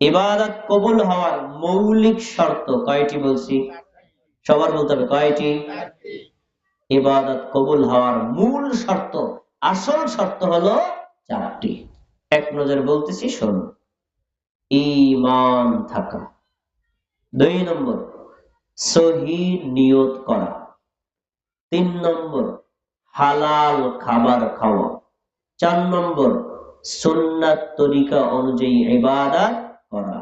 ইবাদত কবুল হওয়ার মৌলিক শর্ত কয়টি বলছি? সবার বলতে হবে কয়টি? ইবাদত কবুল হওয়ার মূল শর্ত, আসল শর্ত হলো চারটি। এক নজর বলতেছি, শোনো। ঈমান থাকা, 2 নম্বর সহি নিয়ত করা, 3 নম্বর হালাল খাবার খাওয়া, 4 নম্বর সুন্নাত তরিকা অনুযায়ী ইবাদত করা।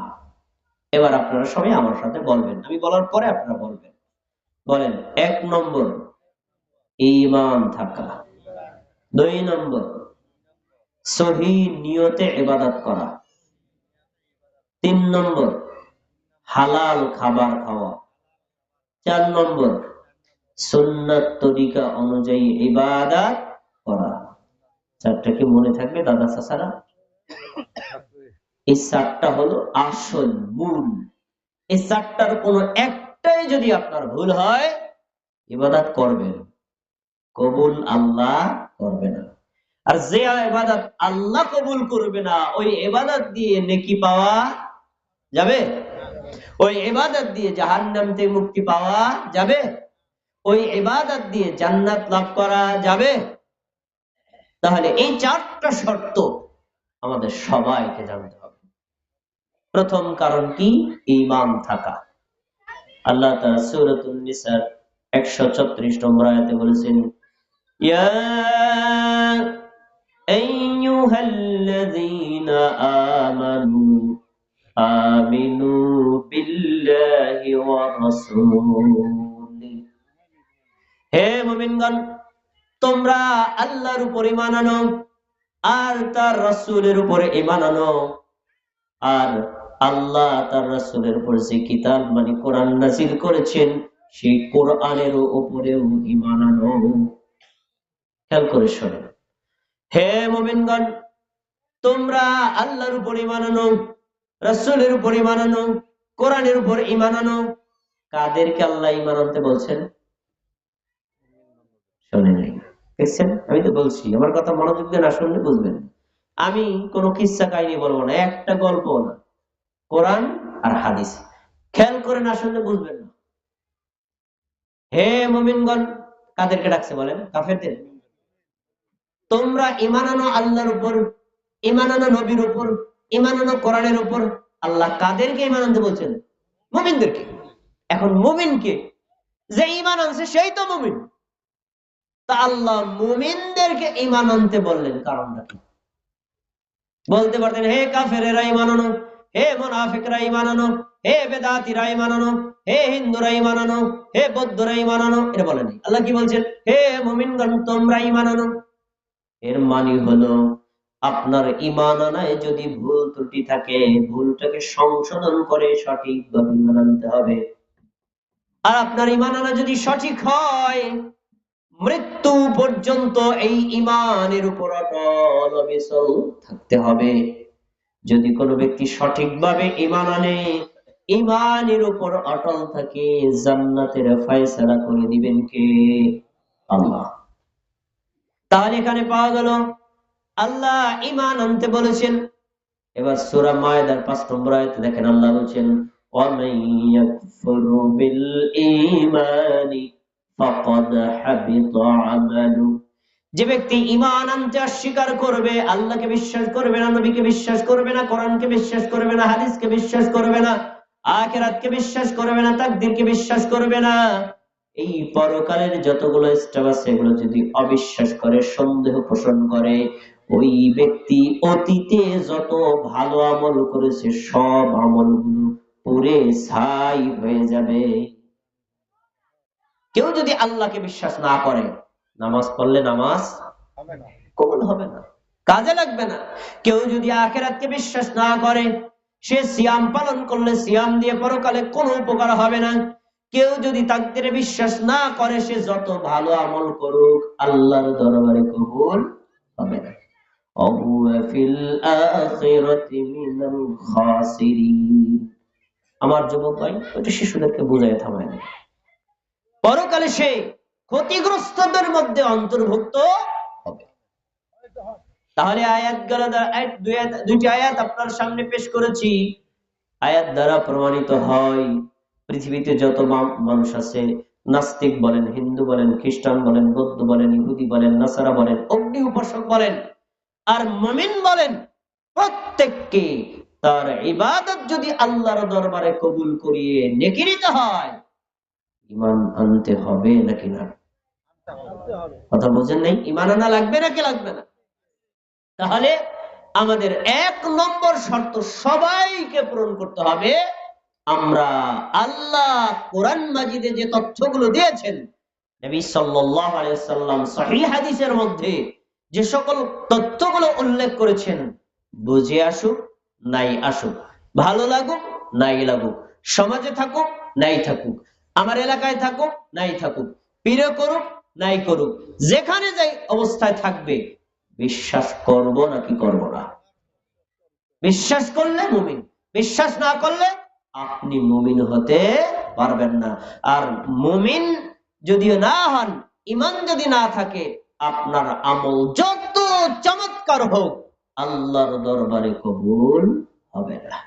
এবার আপনারা সবাই আমার সাথে বলবেন, আমি বলার পরে আপনারা বলবেন। বলেন, 1 নম্বর ঈমান থাকা, 2 নম্বর সহি নিয়তে ইবাদত করা, 3 নম্বর হালাল খাবার খাওয়া, 4 নম্বর সুন্নাত তরিকা অনুযায়ী ইবাদত করা। চারটা কি মনে থাকবে দাদা চাচারা? এই চারটা হলো আসল মূল। এই চারটার কোনো একটাই যদি আপনার ভুল হয়, ইবাদত করবেন, কবুল আল্লাহ করবে না। আর যে ইবাদত আল্লাহ কবুল করবে না, ওই ইবাদত দিয়ে নেকি পাওয়া যাবে? ওই ইবাদত দিয়ে জাহান্নাম থেকে মুক্তি পাওয়া যাবে? ওই ইবাদত দিয়ে জান্নাত লাভ করা যাবে? তাহলে এই চারটা শর্ত আমাদের সবাইকে জানতে হবে। প্রথম কারণ কি? ঈমান থাকা। আল্লাহ তাআলা সূরাতুন নিসার 136 নম্বর আয়াতে বলেছেন, ইয়া আইয়ুহাল্লাযীনা আমানু আমিনু বিল্লাহি ওয়া রাসূলিহি, হে মুমিনগণ, তোমরা আল্লাহর উপর ঈমান আনো আর তার রাসূলের উপরে ঈমান আনো। আর আল্লাহ তার রাসূলের উপর যে কিতাব মানে কোরআন নাযিল করেছেন, সেই কোরআনের উপরেও ঈমান আনো। খেয়াল করে শোনো, হে মুমিনগণ, তোমরা আল্লাহর উপর ঈমান আনো, রাসূলের উপর ঈমান আনো, কোরআনের উপর ঈমান আনো। কাদেরকে আল্লাহ ঈমান আনতে বলছেন? শোনেন নাই? দেখছেন, আমি তো বলছি, আমার কথা মনোযোগ দিয়ে না শুনলে বুঝবেন। আমি কোনো কিচ্ছা কাহিনী বলবো না, একটা গল্প না, কোরআন আর হাদিস। খেয়াল করে না শুনলে বুঝবেন না। হে মুমিনগণ, কাদেরকে ডাকছে বলেন? কাফেরদের। তোমরা ঈমান আনো আল্লাহর উপর, ঈমান আনো নবীর উপর, ঈমান আনো কোরআনের উপর। আল্লাহ কাদেরকে ঈমান আনতে বলছেন? মুমিনদেরকে। এখন মুমিনকে যে ঈমান আনছে সেই তো মুমিন। তা আল্লাহ মুমিনদেরকে ঈমান আনতে বললেন, কারণটা কি? বলতে পারতেন, হে কাফেরেরা ঈমান আনো, হে মুনাফিকরা ঈমান আনো, হে বেদাতীরা ঈমান আনো, হে হিন্দুরা ঈমান আনো, হে বৌদ্ধরা ঈমান আনো। এটা বলেন। আল্লাহ কি বলছেন? হে মুমিনগণ, তোমরা ঈমান আনো। এর মানে হলো, আপনার ঈমান আনায় যদি ভুল ত্রুটি থাকে, ভুলটাকে সংশোধন করে সঠিকভাবে ঈমান আনতে হবে। আর আপনার ঈমান আনা যদি সঠিক হয়, মৃত্যু পর্যন্ত এই ঈমানের উপর অটল অবিচল থাকতে হবে। যদি কোনো ব্যক্তি সঠিকভাবে ঈমান আনে, ঈমানের উপর অটল থাকে, জান্নাতের ফয়সালা করে দিবেন কে? আল্লাহ। তাহলে এখানে পাওয়া গেল আল্লাহ ঈমান আনতে বলেছেন। এবার সূরা মায়েদার 5 নম্বর আয়াতে দেখেন, আল্লাহ বলেন, ওয়া মান ইয়াকফুরু বিল ঈমানি ফাকাদ হাবিতা আমালু। যে ব্যক্তি ঈমান আনতে অস্বীকার করবে, আল্লাহকে বিশ্বাস করবে না, নবীকে বিশ্বাস করবে না, কোরআনকে বিশ্বাস করবে না, হাদিসকে বিশ্বাস করবে না, আখিরাতকে বিশ্বাস করবে না, তাকদীরকে বিশ্বাস করবে না, এই পরকালের যতগুলো স্টেপ আছে এগুলো যদি অবিশ্বাস করে, সন্দেহ পোষণ করে, ওই ব্যক্তি অতীতে যত ভালো আমল করেছে সব আমলগুলো পুড়ে ছাই হয়ে যাবে। কেউ যদি আল্লাহকে বিশ্বাস না করে, নামাজ পড়লে নামাজ কবুল হবে না, কাজে লাগবে না। কেউ যদি আখিরাতকে বিশ্বাস না করে, সে সিয়াম পালন করলে সিয়াম দিয়ে পরকালে কোনো উপকার হবে না। কেউ যদি তাকদীরে বিশ্বাস না করে, সে যত ভালো আমল করুক আল্লাহর দরবারে কবুল হবে না। আমার যুবক ভাই, ওইটা শিশুদেরকে বুঝাই থামায় না, পরকালে সে ক্ষতিগ্রস্তদের মধ্যে অন্তর্ভুক্ত হবে। তাহলে আয়াত গেল, দুইটি আয়াত আপনার সামনে পেশ করেছি। আয়াত দ্বারা প্রমাণিত হয় পৃথিবীতে যত মানুষ আছে, নাস্তিক বলেন, হিন্দু বলেন, খ্রিস্টান বলেন, বৌদ্ধ বলেন, ইহুদি বলেন, নাসারা বলেন, অগ্নি উপাসক বলেন আর মুমিন বলেন, প্রত্যেককে তার ইবাদত যদি আল্লাহর দরবারে কবুল করিয়ে নেকি নিতে হয়, ঈমান আনতে হবে নাকি না? কথা বলছেন নাই? ঈমান আনা লাগবে নাকি লাগবে না? তাহলে আমাদের ১ নম্বর শর্ত সবাইকে পূরণ করতে হবে। আমরা আল্লাহ কোরআন মাজিদে যে তথ্যগুলো দিয়েছেন, নবী সাল্লাল্লাহু আলাইহি ওয়াসাল্লাম সহিহ হাদিসের মধ্যে যে সকল তথ্যগুলো উল্লেখ করেছেন, বুঝে আসুক নাই আসুক, ভালো লাগুক নাই লাগুক, সমাজে থাকুক নাই থাকুক, আমার এলাকায় থাকুক নাই থাকুক, পীরে করুক নাই করুক, যেখানে যাই অবস্থায় থাকবে, বিশ্বাস করব নাকি করব না? বিশ্বাস করলে মুমিন, বিশ্বাস না করলে আপনি মুমিন হতে পারবেন না। আর মুমিন যদিও না হন, ঈমান যদি না থাকে, আপনার আমল যত চমৎকার হোক, আল্লাহর দরবারে কবুল হবে না।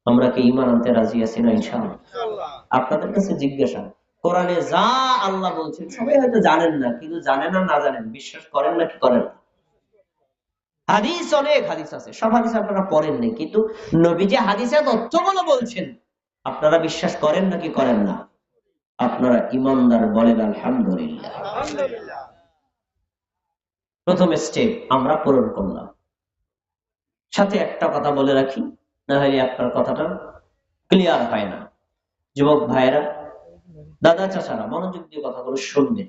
আমরা কি ঈমান আনতে রাজি আছি না ইনশাআল্লাহ? আপনাদের কাছে জিজ্ঞাসা, কোরআনে যা আল্লাহ বলছেন সবাই হয়তো জানেন না, কিন্তু জানেন আর না জানেন, বিশ্বাস করেন নাকি করেন না? হাদিস, অনেক হাদিস আছে, সব হাদিস আপনারা পড়েন নাই, কিন্তু নবী যে হাদিসের তথ্যগুলো বলছেন আপনারা বিশ্বাস করেন নাকি করেন না? আপনারা ইমানদার বলেন আলহামদুলিল্লাহ। প্রথম স্টেপ আমরা পূরণ করলাম। সাথে একটা কথা বলে রাখি, না হলে আপনার কথাটা ক্লিয়ার হয় না। যুবক ভাইয়েরা, দাদা চাচারা, মনোযোগ দিয়ে কথাগুলো শুনবেন।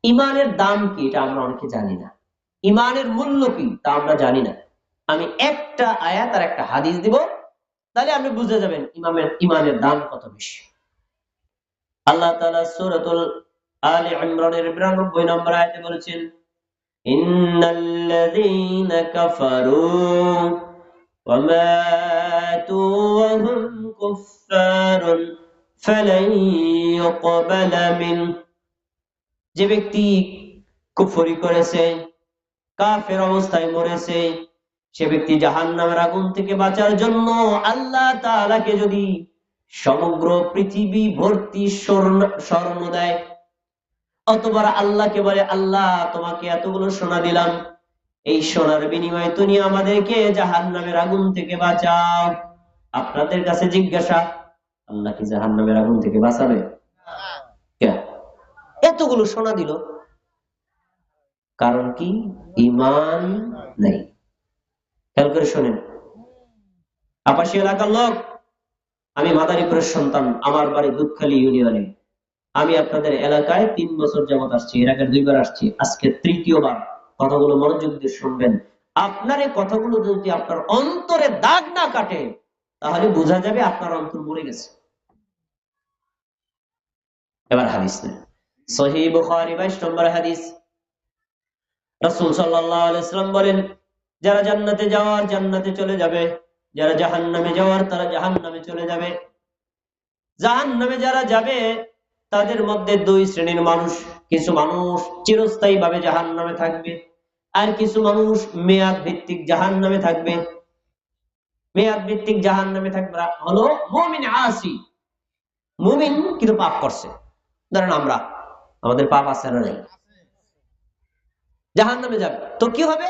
ইমানের দাম কি এটা আমরা অনেকে জানি না, ইমানের মূল্য কি তা আমরা জানি না। আমি একটা আয়াত আর একটা হাদিস দিব, তাহলে আপনি বুঝে যাবেন ইমানের দাম কত বেশি। আল্লাহ তাআলা সূরাতুল আলে ইমরানের 92 নম্বর আয়াতে বলেছেন, ইন্নাল্লাযীনা কাফারু ওয়া মাতু ওয়া হুম কুফফারুন ফালান ইউকবালা মিন। যে ব্যক্তি কুফরি করেছে, কাফের অবস্থায় মরেছে, সে ব্যক্তি জাহান্নামের আগুন থেকে বাঁচার জন্য আল্লাহ তাআলাকে যদি সমগ্র পৃথিবী ভর্তি স্বর্ণ দেয়, অথবা আল্লাহকে বলে, আল্লাহ তোমাকে এতগুলো সোনা দিলাম, এই সোনার বিনিময়ে তুমি আমাদেরকে জাহান্নামের আগুন থেকে বাঁচাও। আপনাদের কাছে জিজ্ঞাসা, আল্লাহ কি জাহান্নামের আগুন থেকে বাঁচাবে? এতগুলো সোনা দিল, কারণ কি? ঈমান নেই। খেয়াল করে শোনেন, আপাশী এলাকার লোক, আমি মাদারীপুরের সন্তান, আমার বাড়ি দুধখালী ইউনিয়নে। আমি আপনাদের এলাকায় 3 বছর যাবত আসছি, এর আগে 2 বার আসছি, আজকে 3য় বার। কথাগুলো মনোযোগ দিয়ে শুনবেন। আপনার এই কথাগুলো যদি আপনার অন্তরে দাগ না কাটে, তাহলে বোঝা যাবে আপনার অন্তর মরে গেছে। এবার হাদিস নেই, সহিহ বুখারী 22 নম্বর হাদিস। রাসূল সাল্লাল্লাহু আলাইহি ওয়াসাল্লাম বলেন, যারা জান্নাতে যাওয়ার জান্নাতে চলে যাবে, যারা জাহান্নামে যাওয়ার তারা জাহান্নামে চলে যাবে। জাহান্নামে যারা যাবে তাদের মধ্যে 2 শ্রেণীর মানুষ। কিছু মানুষ চিরস্থায়ী ভাবে জাহান্নামে থাকবে, আর কিছু মানুষ মেয়াদ ভিত্তিক জাহান্নামে থাকবে। মেয়াদ ভিত্তিক জাহান্নামে থাকবে হলো মুমিন আসি, মুমিন কিন্তু পাপ করছে। ধরেন আমরা, আমাদের পাপ আছে না নাই? জাহান্নামে যাবে, তো কি হবে?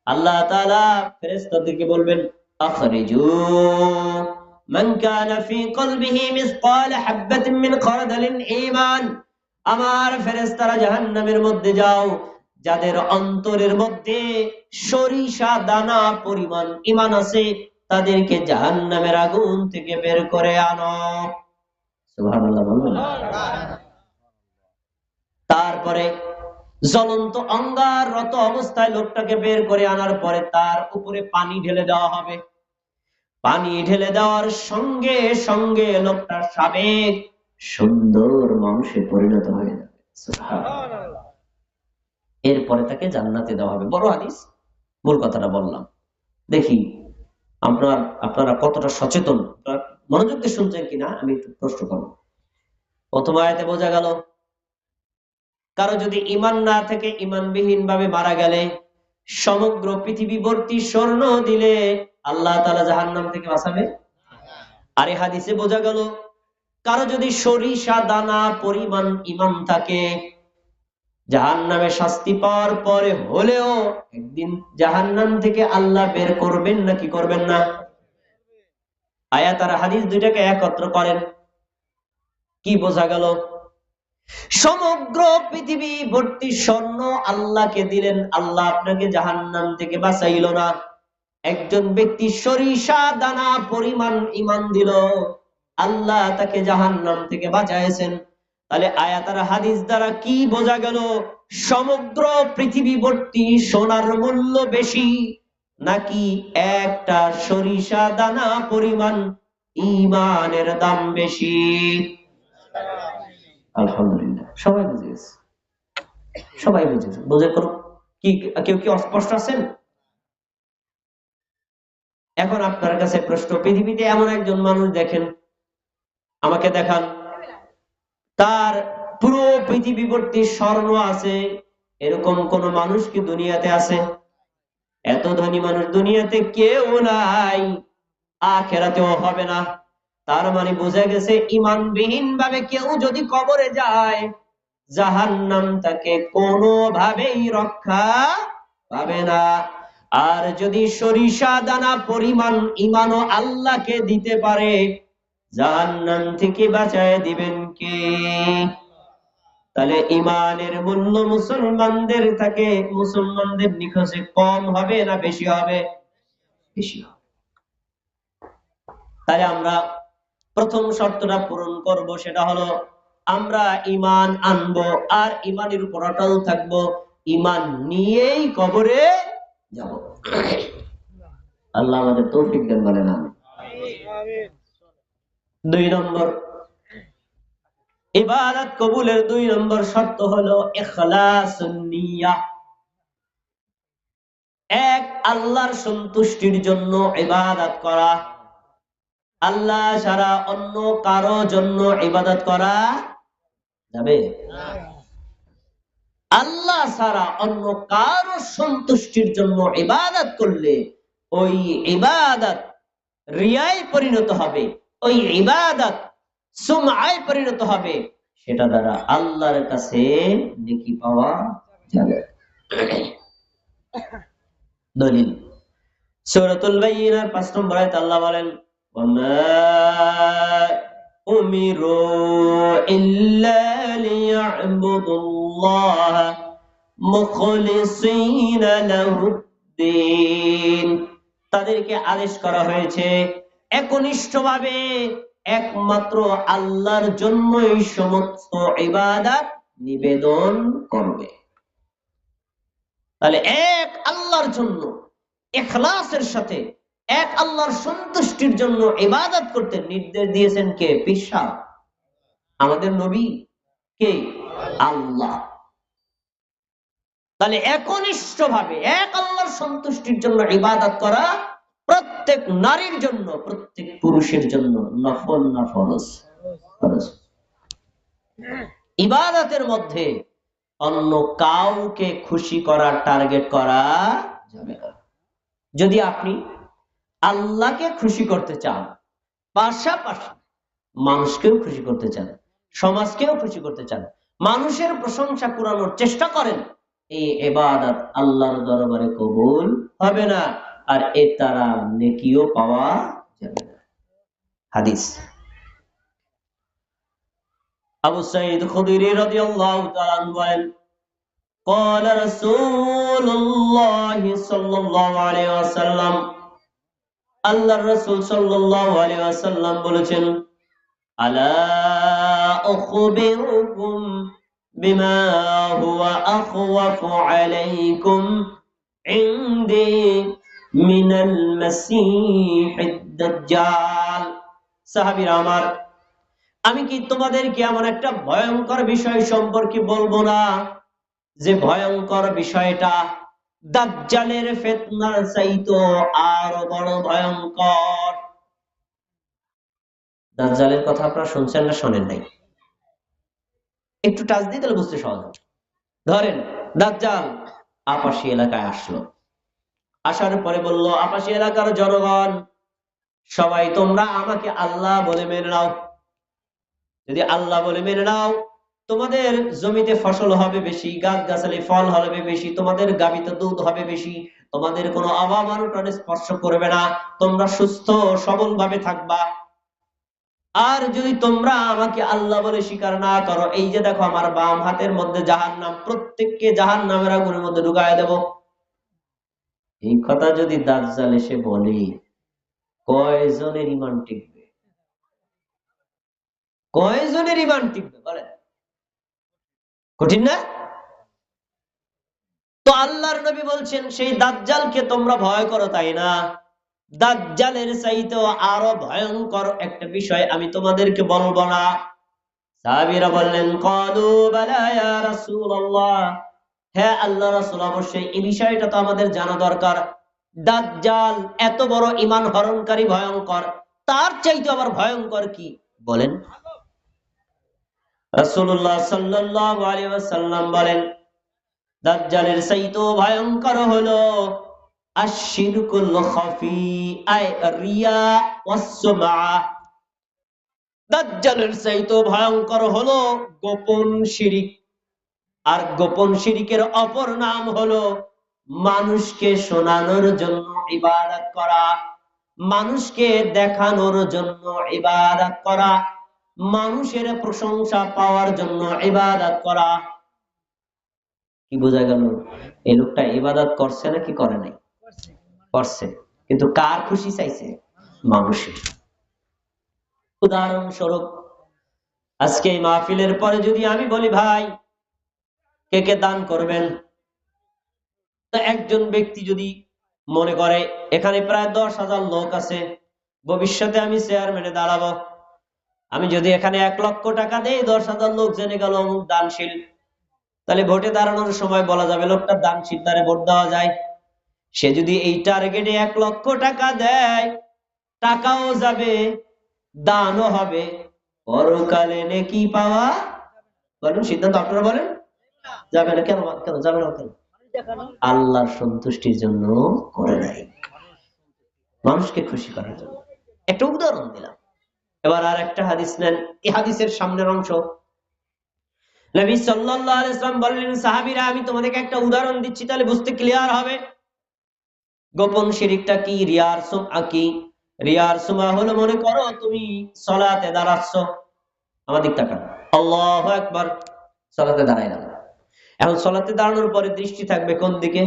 আল্লাহ তাআলা ফেরেশতাদেরকে বলবেন, আখরিজু মান কানা ফি কলবিহি মিসকাল হাববাতিন মিন খারদালিন ঈমান। আমার ফেরেশতারা জাহান্নামের মধ্যে যাও, যাদের অন্তরের মধ্যে সরিষা দানা পরিমাণ ঈমান আছে, তাদেরকে জাহান্নামের আগুন থেকে বের করে আনো। সুবহানাল্লাহ বলবেন। তারপরে জ্বলন্ত অঙ্গাররত অবস্থায় লোকটাকে বের করে আনার পরে তার উপরে পানি ঢেলে দেওয়া হবে। পানি ঢেলে দেওয়ার সঙ্গে সঙ্গে লোকটা সাবেক সুন্দর মানুষে পরিণত হয়ে যাবে। সুবহানাল্লাহ। এরপরে তাকে জান্নাতে দেওয়া হবে। বড় হাদিস, মূল কথাটা বললাম। দেখি আপনারা কতটা সচেতন, মনোযোগ দিয়ে শুনছেন কিনা আমি একটু প্রশ্ন করব। প্রথম আয়াতে বোঝা গেল, কারো যদি ঈমান না থেকে ঈমানবিহীন ভাবে মারা গেলে, সমগ্র পৃথিবী ভর্তি স্বর্ণ দিলে আল্লাহ তাআলা জাহান্নাম থেকে বাঁচাবে আর এই হাদিসে বোঝা গেল কারো যদি সরিষা দানা পরিমাণ ঈমান থাকে, জাহান্নামে শাস্তি পাওয়ার পরে হলেও একদিন জাহান্নাম থেকে আল্লাহ বের করবেন নাকি করবেন না? আয়াত আর হাদিস দুইটাকে একত্র করেন, কি বোঝা গেল? সমগ্র পৃথিবী ভর্তি স্বর্ণ আল্লাহকে দিলেন, আল্লাহ আপনাকে জাহান্নাম থেকে বাঁচাইল না। একজন ব্যক্তি সরিষা দানা পরিমাণ ঈমান দিল, আল্লাহ তাকে জাহান্নাম থেকে বাঁচাইছেন। তাহলে আয়াত আর হাদিস দ্বারা কি বোঝা গেল? সমগ্র পৃথিবী ভর্তি সোনার মূল্য বেশি নাকি একটা সরিষা দানা পরিমাণ ঈমানের দাম বেশি? আলহামদুলিল্লাহ, সবাই বুঝে গেছে, সবাই বুঝেছে। বুঝে কোনো কি কেউ কি অস্পষ্ট আছেন? এখন আপনার কাছে প্রশ্ন, পৃথিবীতে এমন একজন মানুষ দেখেন, আমাকে দেখান, তার পুরো পৃথিবী ভর্তি স্বর্ণ আছে, এরকম কোন মানুষ কি দুনিয়াতে আছে? এত ধনী মানুষ দুনিয়াতে কেউ নাই, আখেরাতেও হবে না। তার মানে বোঝা গেছে ঈমানবিহীন ভাবে কেউ যদি কবরে যায়, জাহান্নাম তাকে কোনোভাবেই রক্ষা পাবে না। আর যদি সরিষা দানা পরিমাণ ঈমানও আল্লাহকে দিতে পারে, জাহান্নাম থেকে বাঁচায় দিবেন কে? তাহলে ঈমানের মূল্য মুসলমানদের থাকে, মুসলমানদের নিকটে কম হবে না বেশি হবে? বেশি হবে। তাহলে আমরা প্রথম শর্তটা পূরণ করব, সেটা হলো আমরা ঈমান আনবো আর ঈমানের উপর অটল থাকবো, ঈমান নিয়েই কবরে যাব। আল্লাহ আমাদের তৌফিক দেন, বলেন আমিন। 2 নম্বর, ইবাদত কবুলের 2 নম্বর শর্ত হলো ইখলাসুন নিয়াহ। এক, আল্লাহর সন্তুষ্টির জন্য ইবাদত করা, আল্লাহ ছাড়া অন্য কারো জন্য ইবাদত করা যাবে? আল্লাহ ছাড়া অন্য কারো সন্তুষ্টির জন্য ইবাদত করলে ওই ইবাদত রিয়ায় পরিণত হবে, ওই ইবাদত সুমআয় পরিণত হবে, সেটা দ্বারা আল্লাহর কাছে নেকি পাওয়া যাবে। দলিল সূরাতুল বাইয়িনার 5 নম্বর আয়াতে আল্লাহ বলেন, উমিরু ইল্লা লিয়া'বুদুল্লাহ মুখলিসিনা লাহুদ্দিন। তাদেরকে আদেশ করা হয়েছে একনিষ্ঠভাবে একমাত্র আল্লাহর জন্যই সমস্ত ইবাদত নিবেদন করবে। তাহলে এক আল্লাহর জন্য ইখলাসের সাথে এক আল্লাহর সন্তুষ্টির জন্য ইবাদত করতে নির্দেশ দিয়েছেন কে? পীর সাহেব, আমাদের নবী কে? আল্লাহ। তাহলে একনিষ্ঠভাবে এক আল্লাহর সন্তুষ্টির জন্য ইবাদত করা প্রত্যেক নারীর জন্য, প্রত্যেক পুরুষের জন্য নফল না ফরজ? ফরজ। ইবাদতের মধ্যে অন্য কাউকে খুশি করার টার্গেট করা যাবে না। যদি আপনি আল্লাহকে খুশি করতে চান, পাশাপাশি মানুষকেও খুশি করতে চান, সমাজকেও খুশি করতে চান, মানুষের প্রশংসা কুড়ানোর চেষ্টা করেন, এই ইবাদত আল্লাহর দরবারে কবুল হবে না, আর এর দ্বারা নেকিও পাওয়া যাবে না। হাদিস আবু সাঈদ খুদরি রাদিয়াল্লাহু তাআলা আনহু বলেন, قال رسول الله صلى الله عليه وسلم, আল্লাহর রাসূল সাল্লাল্লাহু আলাইহি ওয়াসাল্লাম বলেছেন, আলা উখবিরুকুম বিমা হুয়া আখওয়াফু আলাইকুম ইনদি মিনাল মাসীহিদ দাজ্জাল। সাহাবীরা আমার, আমি কি তোমাদেরকে এমন একটা ভয়ঙ্কর বিষয় সম্পর্কে বলবো না, যে ভয়ঙ্কর বিষয়টা দাজ্জালের ফিতনার চাইতো আরো বড় ভয়ঙ্কর। দাজ্জালের কথা আপনারা শুনছেন না শোনেন নাই? একটু টাচ দিয়ে তাহলে বুঝতে সহজ হবে। ধরেন দাজ্জাল আপাশী এলাকায় আসলো, আসার পরে বলল, আপাশী এলাকার জনগণ সবাই তোমরা আমাকে আল্লাহ বলে মেনে নাও। যদি আল্লাহ বলে মেনে নাও, তোমাদের জমিতে ফসল হবে বেশি, গাছ গাছালি ফল হবে বেশি, তোমাদের গাভীতে দুধ হবে বেশি, তোমাদের কোনো অভাব অনটনে স্পর্শ করবে না, তোমরা সুস্থ সবল ভাবে থাকবা। আর যদি তোমরা আমাকে আল্লাহ বলে স্বীকার না করো, এই যে দেখো আমার বাম হাতের মধ্যে জাহান্নাম, প্রত্যেককে জাহান্নামের আগুনের মধ্যে ঢুকায় দেব। এই কথা যদি দাজ্জাল এসে বলে, কয়জনের ঈমান টিকবে? কয়জনের ঈমান টিকবে বলেন? কঠিন না? তো আল্লাহর নবী বলছেন সেই দাজ্জালকে তোমরা ভয় করো, তাই না? দাজ্জালের চাইতেও আরো ভয়ঙ্কর একটা বিষয় আমি তোমাদেরকে বলবো না? সাহাবীরা বললেন, ক্বালু বালা ইয়া রাসূলুল্লাহ, হ্যাঁ আল্লাহর রাসূল, অবশ্যই এই বিষয়টা তো আমাদের জানা দরকার। দাজ্জাল এত বড় ঈমান হরণকারী ভয়ঙ্কর, তার চাইতে আবার ভয়ঙ্কর কি বলেন? রাসূলুল্লাহ সাল্লাল্লাহু আলাইহি ওয়াসাল্লাম বলেন, দাজ্জালের চাইতেও ভয়ঙ্কর হলো আশ-শিরকুল খাফি, আই রিয়া ওয়াস সুমআ। দাজ্জালের চাইতেও ভয়ঙ্কর হলো গোপন শিরিক। আর গোপন শিরিকের অপর নাম হলো মানুষকে শোনানোর জন্য ইবাদত করা, মানুষকে দেখানোর জন্য ইবাদত করা, মানুষের প্রশংসা পাওয়ার জন্য ইবাদত করা। কি বোঝা গেল? এই লোকটা ইবাদত করছে নাকি করে নাই? করছে, কিন্তু কার খুশি চাইছে? মানুষের। উদাহরণস্বরূপ, আজকে এই মাহফিলের পরে যদি আমি বলি, ভাই কে কে দান করবেন, তা একজন ব্যক্তি যদি মনে করে এখানে প্রায় 10,000 লোক আছে, ভবিষ্যতে আমি চেয়ারম্যানে দাঁড়াবো, আমি যদি এখানে 1 লক্ষ টাকা দেই, 10,000 লোক জেনে গেল অমুক দানশীল, তাহলে ভোটে দাঁড়ানোর সময় বলা যাবে লোকটা দানশীল, তারে ভোট দেওয়া যায়। সে যদি এই টার্গেটে 1 লক্ষ টাকা দেয়, টাকাও যাবে, দানও হবে, পরকালে নেকি পাওয়া। বলেন, সিদ্ধান্ত আপনারা বলেন। যাবে না কেন? কেন যাবে না? কেন? আল্লাহর সন্তুষ্টির জন্য করে নাই, মানুষকে খুশি করার জন্য। একটা উদাহরণ দিলাম। এবার আর একটা হাদিস নেন, এই হাদিসের সামনের অংশ। নবী সাল্লাল্লাহু আলাইহি ওয়াসাল্লাম বললেন, সাহাবীরা আমি তোমাদেরকে একটা উদাহরণ দিচ্ছি, তাহলে বুঝতে ক্লিয়ার হবে গোপন শিরিকটা কি, রিয়ার সুমআ কি। রিয়ার সুমআ হলো, মনে করো তুমি সালাতে দাঁড়াচ্ছ, আমার দিক তাকান, আল্লাহু আকবার, সালাতে দাঁড়াইলাম। এখন সালাতে দাঁড়ানোর পরে দৃষ্টি থাকবে কোন দিকে?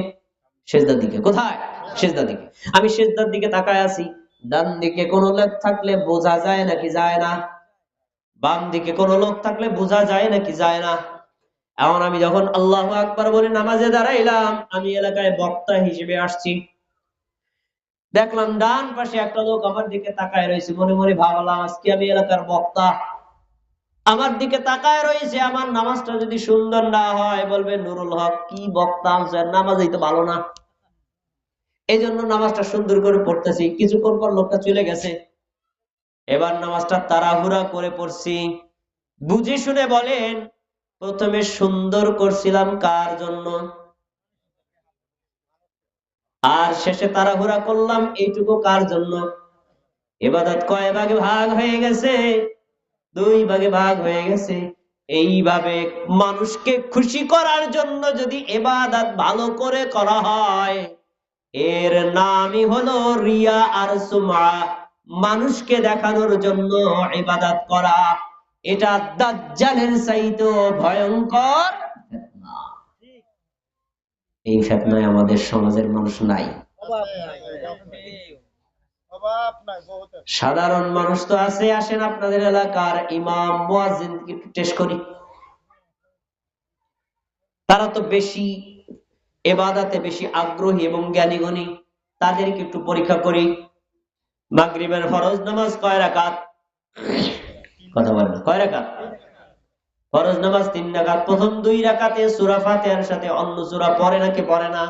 সিজদার দিকে। কোথায়? সিজদার দিকে। আমি সিজদার দিকে তাকায় আছি, ডান দিকে কোন লোক থাকলে বোঝা যায় নাকি যায় না? বাম দিকে কোন লোক থাকলে বোঝা যায় নাকি যায় না? এখন আমি যখন আল্লাহু আকবার বলে নামাজে দাঁড়াইলাম, আমি এলাকায় বক্তা হিসেবে আসছি, দেখলাম ডান পাশে একটা লোক আমার দিকে তাকায় রয়েছে, মনে মনে ভাবলাম আজকে আমি এলাকার বক্তা, আমার দিকে তাকায় রয়েছে, আমার নামাজটা যদি সুন্দর না হয় বলবে নুরুল হক কি বক্তা আনছেন, নামাজই তো ভালো না। এই জন্য নামাজটা সুন্দর করে পড়তেছি, কিছুক্ষণ পর লোকটা চলে গেছে, এবার নামাজটা তাড়াহুড়া করে পড়ছি। বুঝে শুনে বলেন, প্রথমে সুন্দর করছিলাম কার জন্য, আর শেষে তাড়াহুড়া করলাম এইটুকু কার জন্য? ইবাদত কয় ভাগে ভাগ হয়ে গেছে? 2 ভাগে ভাগ হয়ে গেছে। এইভাবে মানুষকে খুশি করার জন্য যদি ইবাদত ভালো করে করা হয়, এর নামই হলো রিয়া আর সুমআ, মানুষকে দেখানোর জন্য ইবাদত করা। এটা দাজ্জালের চাইতেও ভয়ঙ্কর ফিতনা। এই ফিতনায় আমাদের সমাজের মানুষ নাই। সাধারণ মানুষ তো আছে। আসেন আপনাদের এলাকার ইমাম মুয়াজ্জিনকে একটু টেস্ট করি, তারা তো বেশি ইবাদতে বেশি আগ্রহী এবং জ্ঞানী গুণী, তাদেরকে একটু পরীক্ষা করি। মাগরিবের ফরজ নামাজ কয় রাকাত? কথা বলেন, কয় রাকাত? ফরজ নামাজ 3 রাকাত। প্রথম 2 রাকাতে সূরা ফাতিহার সাথে অন্য সূরা পড়ে নাকি পড়ে না?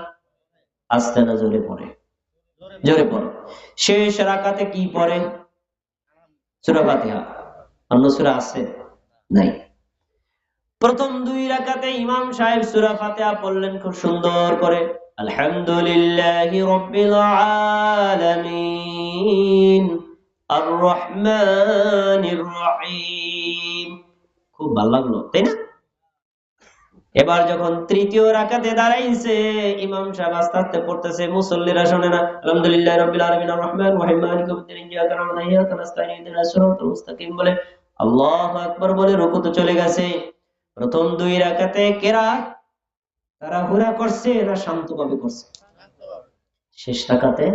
আস্তে না জোরে পড়ে? জোরে পড়ে। শেষ রাকাতে কি পড়ে? সূরা ফাতিহা। অন্য সূরা আছে? নাই। প্রথম 2 রাকাতে ইমাম সাহেব সূরা ফাতিহা পড়লেন খুব সুন্দর করে, আলহামদুলিল্লাহি রাব্বিল আলামিন, আর রহমানির রহিম। খুব ভালো লাগলো, তাই না? এবার যখন তৃতীয় রাকাতে দাঁড়াইছে, ইমাম সাহেব আস্তে আস্তে পড়তেছে, মুসল্লিরা শোনে না। আলহামদুলিল্লাহ রাব্বিল আলামিন আর রহমানির রহিম মালিকি ইয়াউমিদ্দিন ইয়্যাকা না'বুদু ওয়া ইয়্যাকা নাস্তাঈন ইহদিনাস সিরাতাল মুস্তাকিম বলে আল্লাহু আকবার বলে রুকুতে চলে গেছে। প্রথম দুই রাকাতে কেরাত তাড়াহুড়া করছে না শান্তভাবে করছে? শেষ রাকাতে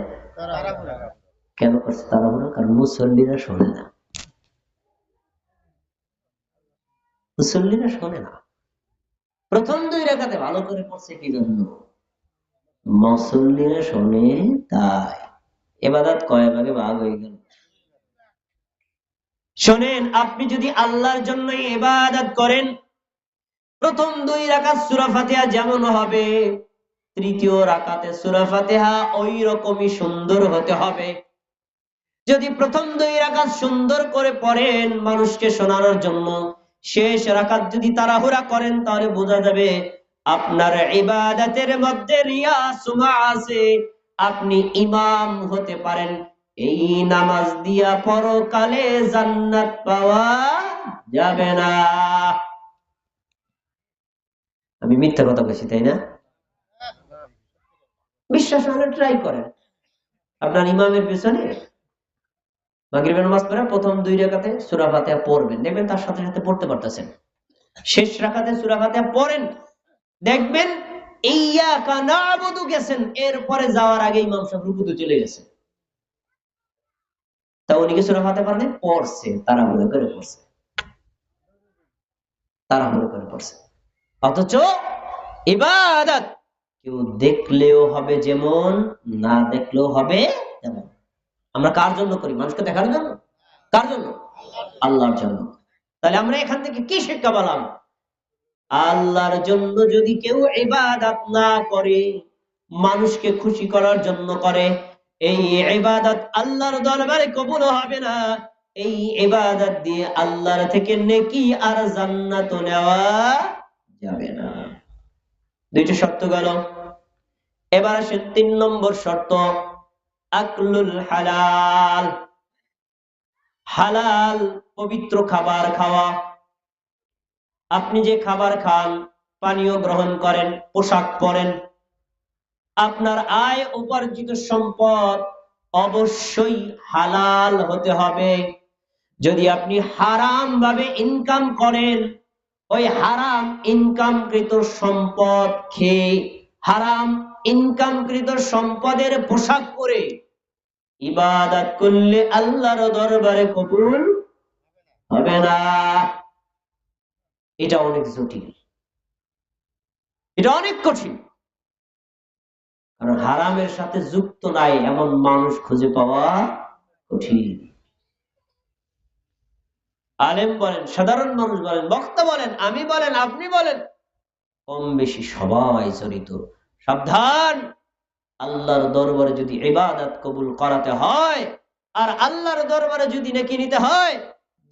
কেন করছে তাড়াহুড়া? কারণ মুসল্লিরা শোনে না, মুসল্লিরা শোনে না। প্রথম দুই রাকাতে ভালো করে পড়ছে কি জন্য? মুসল্লিরা শোনে তাই। ইবাদত কয় ভাগে ভাগ হয়ে গেল। শোনেন, আপনি যদি আল্লাহর জন্য ইবাদত করেন, প্রথম দুই রাকাত সূরা ফাতিহা যেমন হবে, তৃতীয় রাকাতে সূরা ফাতিহা ওই রকমই সুন্দর হতে হবে। যদি প্রথম দুই রাকাত সুন্দর করে পড়েন মানুষকে শোনানোর জন্য, শেষ রাকাত যদি তাড়াহুড়া করেন, তাহলে বোঝা যাবে আপনার ইবাদতের মধ্যে রিয়া সুমআ আছে। আপনি ইমাম হতে পারেন, এই নামাজ দিয়া পরকালে জান্নাত পাওয়া যাবে না। আমি মিথ্যা কথা বলছি, তাই না? বিশ্বাস হলে ট্রাই করেন। আপনার ইমামের পিছনে মাগরিবের নামাজ পড়ে প্রথম দুই রাকাতে সূরা ফাতিহা পড়বেন, দেখবেন তার সাথে সাথে পড়তে পারতেছেন। শেষ রাকাতে সূরা ফাতিহা পড়েন, দেখবেন ইয়্যাকা না'বুদু গেছেন, এরপরে যাওয়ার আগে ইমাম সাহেব রুকুতে চলে গেছে। তা উনি কি সূরা ফাতিহা পড়েন? পড়ছে, তাড়াহুড়ো করে পড়ছে, তাড়াহুড়ো করে পড়ছে। অথচ ইবাদত কেউ দেখলেও হবে যেমন, না দেখলেও হবে তেমন। আমরা কার জন্য করি? মানুষকে দেখার জন্য? কার জন্য? আল্লাহর জন্য। তাহলে আমরা এখান থেকে কি শিক্ষা পেলাম? আল্লাহর জন্য যদি কেউ ইবাদত না করে, মানুষকে খুশি করার জন্য করে, এই ইবাদত আল্লাহর দরবারে কবুল হবে না। এই ইবাদত দিয়ে আল্লাহর থেকে নেকি আর জান্নাত নেওয়া যাবে না। দুইটা শর্ত গেল। এবার আসে ৩ নম্বর শর্ত, আকলুল হালাল। হালাল পবিত্র খাবার খাওয়া। আপনি যে খাবার খান, পানীয় গ্রহণ করেন, পোশাক পরেন, আপনার আয় উপার্জিত সম্পদ অবশ্যই হালাল হতে হবে। যদি আপনি হারাম ভাবে ইনকাম করেন, ওই হারাম ইনকামকৃত সম্পদ খেয়ে, হারাম ইনকামকৃত সম্পদের পোশাক পরে ইবাদত করলে আল্লাহর দরবারে কবুল হবে না। এটা অনেক জটিল, এটা অনেক কঠিন। কারণ হারামের সাথে যুক্ত নাই এমন মানুষ খুঁজে পাওয়া কঠিন। আলেম বলেন, সাধারণ মানুষ বলেন, বক্তা বলেন, আমি বলেন, আপনি বলেন, কম বেশি সবাই জড়িত। সাবধান, আল্লাহর দরবারে যদি ইবাদত কবুল করাতে হয়, আর আল্লাহর দরবারে যদি নেকি নিতে হয়,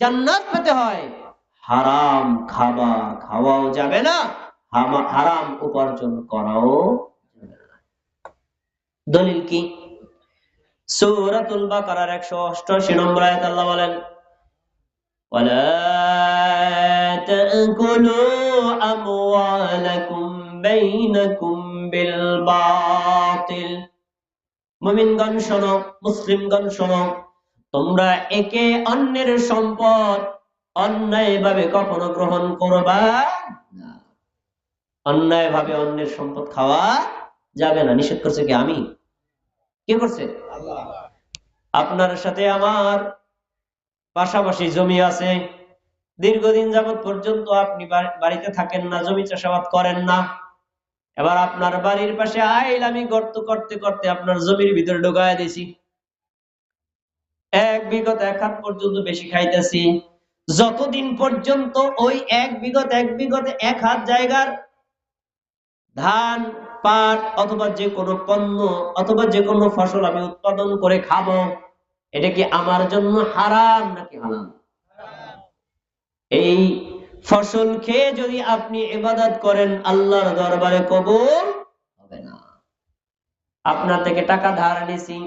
জান্নাত পেতে হয়, হারাম খাবার খাওয়াও যাবে না, হারাম উপার্জন করাও যাবে না। দলিল কি? সূরাতুল বাকারার 188 নম্বর আয়াত আল্লাহ বলেন, ওয়ালা তাকুলু আমওয়ালাকুম বাইনাকুম বিল বাতিল। মুমিনগণ শোনো, মুসলিমগণ শোনো, তোমরা একে অন্যের সম্পদ অন্যায়ভাবে কখনো গ্রহণ করবা না। অন্যায়ভাবে অন্যের সম্পদ খাওয়া যাবে না। নিষেধ করছে কি? আমি? কে করছে? আল্লাহ। আপনার সাথে আমার পাশাপাশি জমি আছে, দীর্ঘদিন যাবত পর্যন্ত আপনি বাড়িতে থাকেন না, জমি চাষাবাদ করেন না। এবার আপনার বাড়ির পাশে আইল, আমি গর্ত করতে করতে আপনার জমির ভিতরে ঢুকায় দিছি, 1 বিঘত 1 হাত পর্যন্ত বেশি খাইতেছি। যতদিন পর্যন্ত ওই 1 বিঘত 1 হাত জায়গার ধান, পাট অথবা যে কোনো পণ্য অথবা যে কোনো ফসল আমি উৎপাদন করে খাবো, এটা কি আমার জন্য হারাম নাকি হালাল? এই ফসল খেয়ে যদি আপনি ইবাদত করেন, আল্লাহর দরবারে কবুল হবে না। আপনার থেকে টাকা ধার নিছি,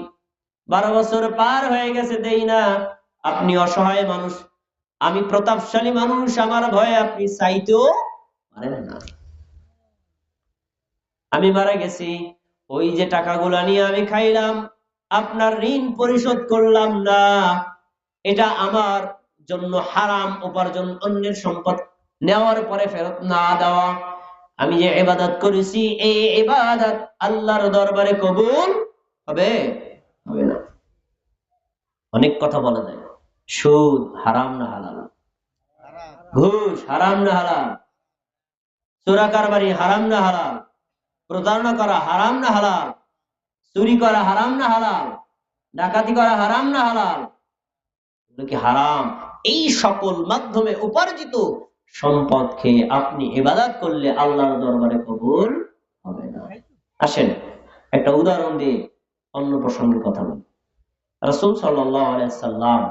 12 বছর পার হয়ে গেছে, দেই না। আপনি অসহায় মানুষ, আমি প্রতাপশালী মানুষ, আমার ভয়ে আপনি চাইতেও পারেন না। আমি মারা গেছি, ওই যে টাকাগুলা নিয়ে আমি খাইলাম, আপনার ঋণ পরিশোধ করলাম না, এটা আমার জন্য হারাম উপার্জন, অন্যের সম্পদ নেওয়ার পরে ফেরত না দেওয়া। আমি যে ইবাদত করেছি, এই ইবাদত আল্লাহর দরবারে কবুল হবে হবে না। অনেক কথা বলা যায়, সুদ হারাম না হালাল, ঘুষ হারাম না হালাল, চোরা কারবারি হারাম না হালাল, প্রতারণা করা হারাম না হালাল, চুরি করা হারাম না হালাল, ডাকাতি করা হারাম না হালাল, এগুলো কি হারাম? এই সকল মাধ্যমে উপার্জিত সম্পদ খেয়ে আপনি ইবাদত করলে আল্লাহর দরবারে কবুল হবে না। আসেন একটা উদাহরণ দিয়ে অন্য প্রসঙ্গে কথা বলি। রাসূল সাল্লাল্লাহু আলাইহি সাল্লাম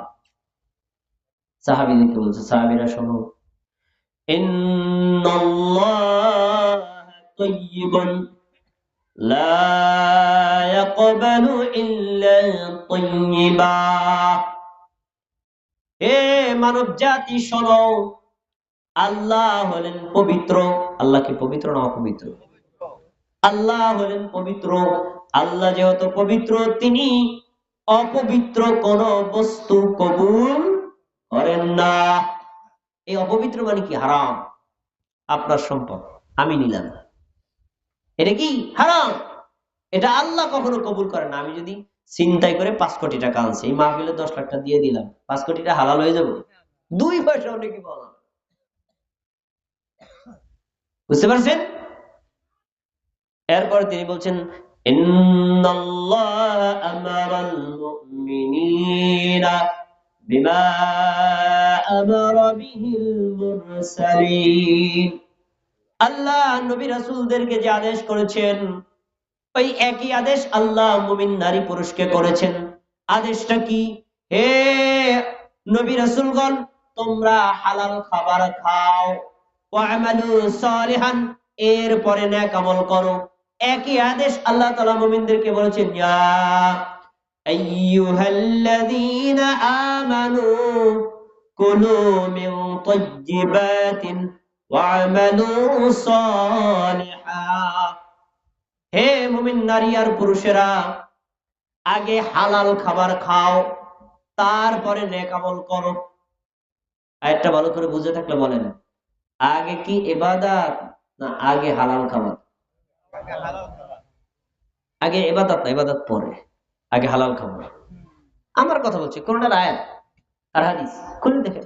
সাহাবীদেরকে বলছে, সাহাবীরা শোনো, ইন্নাল্লাহা তাইয়্যিবুন লা ইয়াকবালু ইল্লা তাইয়্যিবা। হে মানব জাতি শোনো, আল্লাহ হলেন পবিত্র। আল্লাহ কি পবিত্র না অপবিত্র? আল্লাহ হলেন পবিত্র। আল্লাহ যেহেতু পবিত্র, তিনি অপবিত্র কোন বস্তু কবুল করেন না। এই অপবিত্র মানে কি? হারাম। আপনার সম্পদ আমি নিলাম, এটা কি হারাম? এটা আল্লাহ কখনো কবুল করে না। আমি যদি চিন্তাই করে 5 কোটি টাকা আনছি, এই মাহফিলে 10 লাখ টাকা দিয়ে দিলাম, 5 কোটিটা হালাল হয়ে যাবে? 2 পয়সা অনেকে বলা, বুঝতে পারছেন? এরপর তিনি বলছেন, ইন্নাল্লাহা আমারাল মুমিনিনা বিমা আমারা বিহিল মুরসালিন। আল্লাহ নবী রাসূলদেরকে যে আদেশ করেছেন, ওই একই আদেশ আল্লাহ মুমিন নারী পুরুষকে করেছেন। আদেশটা কি? হে নবী রাসূলগণ, তোমরা হালাল খাবার খাও, ওয়া'মালু সালিহান, এরপরে নেক আমল করো। একই আদেশ আল্লাহ তাআলা মুমিনদেরকে বলেছেন, ইয়া আইয়ুহাল্লাযীনা আমানু কুলু মিন তাইয়্যিবাতিন ওয়া'মালু সালিহান। হে মুমিন নারী আর পুরুষেরা, আগে হালাল খাবার খাও, তারপরে নেক আমল করো। আয়াতটা ভালো করে বুঝে থাকলে বলেন, আগে কি ইবাদত না আগে হালাল খাবার? আগে ইবাদত না, ইবাদত পরে, আগে হালাল খাবার। আমার কথা বলছি, কোনটা আয়াত আর হাদিস খুলে দেখেন।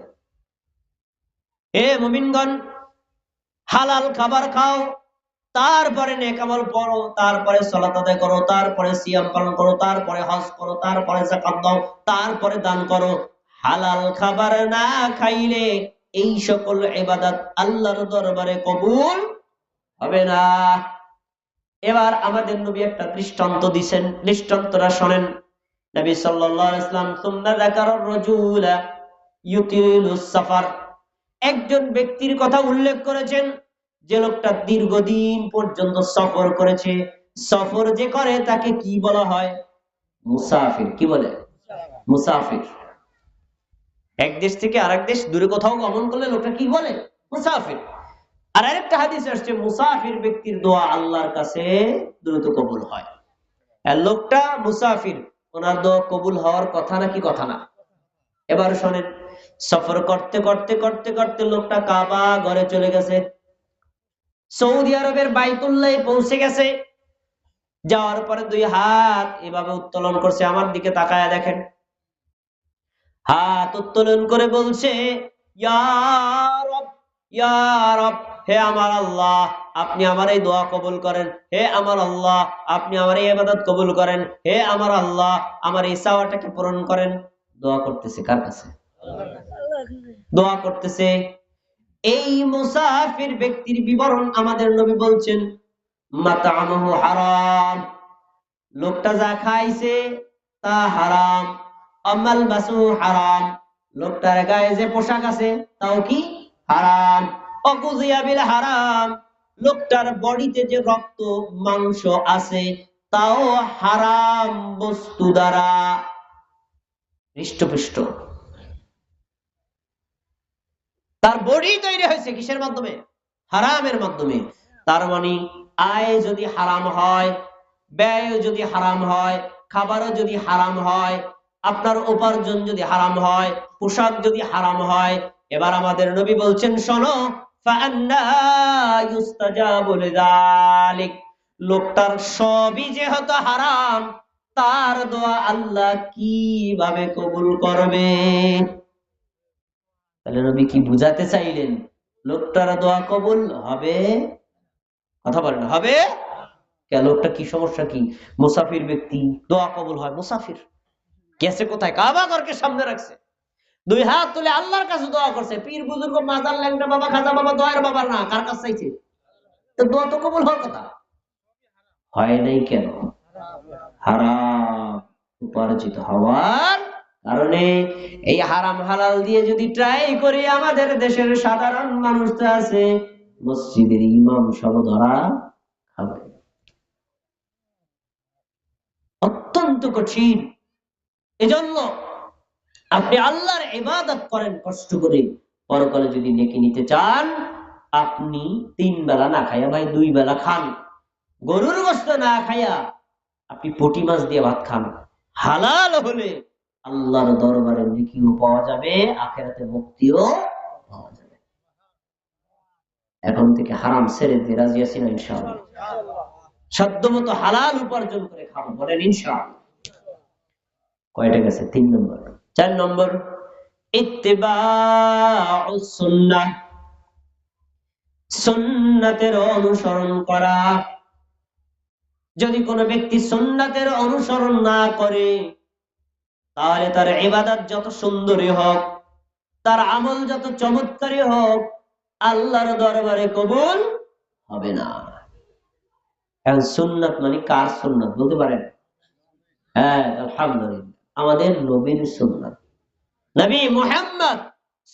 হে মুমিনগণ, হালাল খাবার খাও, তারপরে নেক আমল পড়ো, তারপরে সালাত আদায় করো, তারপরে সিয়াম পালন করো, তারপরে হজ করো, তারপরে যাকাত দাও, তারপরে দান করো। হালাল খাবার না খাইলে এই সকল ইবাদত আল্লাহর দরবারে কবুল হবে না। এবার আমাদের নবী একটা দৃষ্টান্ত দিবেন, দৃষ্টান্তটা শুনেন। নবী সাল্লাল্লাহু আলাইহি ওয়াসাল্লাম সুন্নাহ যাকারার রাজুলা ইউতিলুস সাফার, একজন ব্যক্তির কথা উল্লেখ করেছেন যে লোকটা দীর্ঘদিন পর্যন্ত সফর করেছে। সফর যে করে তাকে কি বলা হয়? মুসাফির। কি বলে? মুসাফির। এক দেশ থেকে আরেক দেশ দূরে কোথাও গমন করলে লোকটা কি বলে? মুসাফির। আর আরেকটা হাদিস আসছে, মুসাফির ব্যক্তির দোয়া আল্লাহর কাছে দ্রুত কবুল হয়। আর লোকটা মুসাফির, ওনার দোয়া কবুল হওয়ার কথা নাকি কথা না? এবার শোনেন, সফর করতে করতে করতে করতে লোকটা কাবা ঘরে চলে গেছে, সৌদি আরবের বাইতুল্লাহ পৌঁছে গেছে। যাওয়ার পরে 2 হাত এভাবে উত্তোলন করছে, আমার দিকে তাকায়া দেখেন। হাত উত্তোলন করে বলছে, ইয়া রব, ইয়া রব, হে আমার আল্লাহ, আপনি আমার এই দোয়া কবুল করেন। হে আমার আল্লাহ, আপনি আমার এই ইবাদত কবুল করেন। হে আমার আল্লাহ, আমার এই চাওয়াটাকে পূরণ করেন। দোয়া করতেছে কার কাছে? দোয়া করতেছে। এই মুসাফির ব্যক্তির বিবরণ আমাদের নবী বলছেন, মাতামুহু হারাম, লোকটা যা খাইছে তা হারাম। আমাল বাসু হারাম, লোকটার গায়ে যে পোশাক আছে তাও কি হারাম। অকুজিয়া বিল হারাম, লোকটার বডিতে যে রক্ত মাংস আছে তাও হারাম বস্তু দ্বারা হৃষ্টপুষ্ট। তার বডি তৈরি হয়েছে কিসের মাধ্যমে? হারামের মাধ্যমে। তার মানে আয় যদি হারাম হয়, ব্যয় যদি হারাম হয়, খাবারও যদি হারাম হয়, আপনার উপার্জন যদি হারাম হয়, পোশাক যদি হারাম হয়, এবার আমাদের নবী বলছেন শোনো, ফাআন্না ইউস্তাজাবু লিযালিক, লোকটার সবই যেহেতু হারাম, তার দোয়া আল্লাহ কিভাবে কবুল করবে? তাহলে নবী কি বুঝাতে চাইলেন? লোকটার দোয়া কবুল হবে? কথা বলেন, হবে? লোকটা কি সমস্যা কি? মুসাফির ব্যক্তি, দোয়া কবুল হয়? মুসাফির গেছে কোথায়? কাবা ঘরকে সামনে রাখছে, দুই হাত তুলে আল্লাহর কাছে দোয়া করছে। পীর বুজুর্গ, মাজার, ল্যাংটা বাবা, খাজা বাবা দোয়ার বাবা না, কার কাছে চাইছে? তো দোয়া তো কবুল হওয়ার কথা। হয় নাই কেন? হারাম উপার্জিত হওয়ার কারণে। এই হারাম হালাল দিয়ে যদি ট্রাই করি, আমাদের দেশের সাধারণ মানুষ তো আছে, মসজিদের ইমাম সব ধরা খাবে। অত্যন্ত কঠিন। এজন্য আপনি আল্লাহর ইবাদত করেন কষ্ট করে, পরকালে যদি নেকি নিতে চান, আপনি 3 বেলা না খাইয়া ভাই 2 বেলা খান। গরুর গোশত না খাইয়া আপনি পুঁটি মাছ দিয়ে ভাত খান। হালাল হলে আল্লাহর দরবারে নেকিও পাওয়া যাবে, আখিরাতে মুক্তিও পাওয়া যাবে। এখন থেকে হারাম ছেড়ে দিয়ে রাজি আছি না ইনশাআল্লাহ? সাধ্যমতো হালাল উপার্জন করে খাবো, বলেন ইনশাআল্লাহ। কয়টা গেছে? 3 নম্বর। 4 নম্বর, ইত্তিবাউস সুন্নাহ, সুন্নাতের অনুসরণ করা। যদি কোনো ব্যক্তি সুন্নাতের অনুসরণ না করে, তাহলে তার ইবাদত যত সুন্দরী হোক, তার আমল যত চমৎকারী হোক, আল্লাহর দরবারে কবুল হবে না। এখন সুন্নাত মানে কার সুন্নাত বলতে পারেন? হ্যাঁ, আলহামদুলিল্লাহ, আমাদের নবীর সুন্নাত, নবী মুহাম্মদ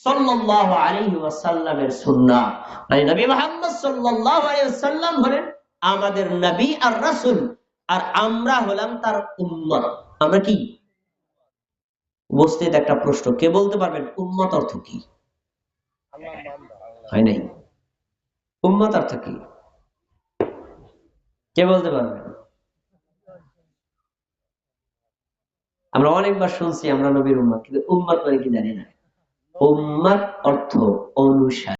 সাল্লাল্লাহু আলাইহি ওয়াসাল্লামের সুন্নাহ। মানে নবী মুহাম্মদ সাল্লাল্লাহু আলাইহি ওয়াসাল্লাম হলেন আমাদের নবী আর রাসূল, আর আমরা হলাম তার উম্মত। আমরা কি? উপস্থিত একটা প্রশ্ন, কে বলতে পারবেন উম্মত অর্থ কি? হয় নাই? উম্মত অর্থ কি কে বলতে পারবেন? আমরা অনেকবার শুনছি আমরা নবীর উম্মত, কিন্তু উম্মত মানে কি জানি না। উম্মত অর্থ অনুসারী।